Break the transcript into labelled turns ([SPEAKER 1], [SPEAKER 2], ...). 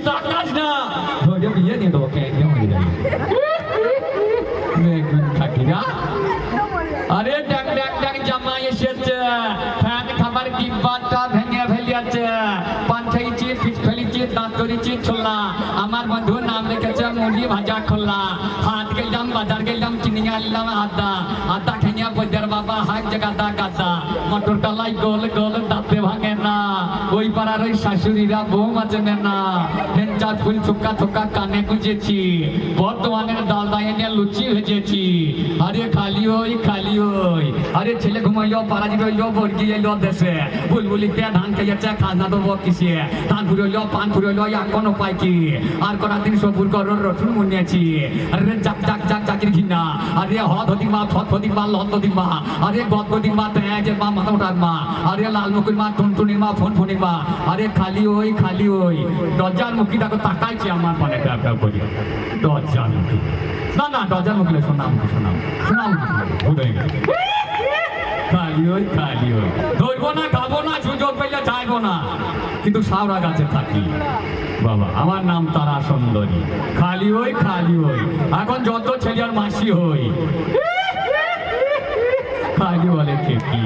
[SPEAKER 1] তাকাস না ধরে বিয়ে দিয়ে দেবো কেন হয়ে যাবে থাকি না আরে ডাক ডাক ডাক জামাই এসেছে ফ্যান খাবার ডিব্বাটা ভেঙে ফেলিয়াছে পান খাইছি ফিস ফেলিছি দাঁত করেছি ছোলা আমার বন্ধু নাম রেখেছে মুড়ি ভাজা খোলা হাত গেলাম বাজার গেলাম চিনি আনলাম আদা আদা খেয়ে বৈদ্যের বাবা হাত জাগাদা গাদা মটর তলায় গোল গোল দাঁতে ভাঙে না ওই পাড়ার ওই শাশুড়িরা বউ মাঝে না হেঞ্চা ফুল থোকা থোকা কানে গুঁজেছি বর্তমানের ডাল দায়ে নিয়ে লুচি ভেজেছি আরে খালি ওই আরে ছেলে ঘুমাইলো পারাজি রইলো বর্গি এলো দেশে বুলবুলিতে ধান খেয়েছে খাজনা দেবো কিসে ধান ফুরইলো পান ফুরইলো এখন উপায় কি আর করা দিন সবুর করো রসুন মুনিয়েছি আরে জাক জাক জাক জাকির ঘিনা আরে হদ হদিক মা ফত হদিক মা লদ হদিক মা আরে গদ গদিক মা তেজের মা মাথা ওঠার মা আরে লাল মুকুর মা টুনটুনির মা ফোন ফোনির মা আরে খালি ওই দরজার মুখী দেখো তাকাইছে আমার মনে ব্যবসা করি দরজার মুখী না দরজার মুখী শোনাম ভুলে গেছে খালি ওই ধরবো না খাবো না সুযোগ পেলে যাইবো না কিন্তু সাওরা গাছে থাকি বাবা আমার নাম তারা সুন্দরী খালি ওই এখন যত ছেলে আর মাসি হই খালি বলে খেকি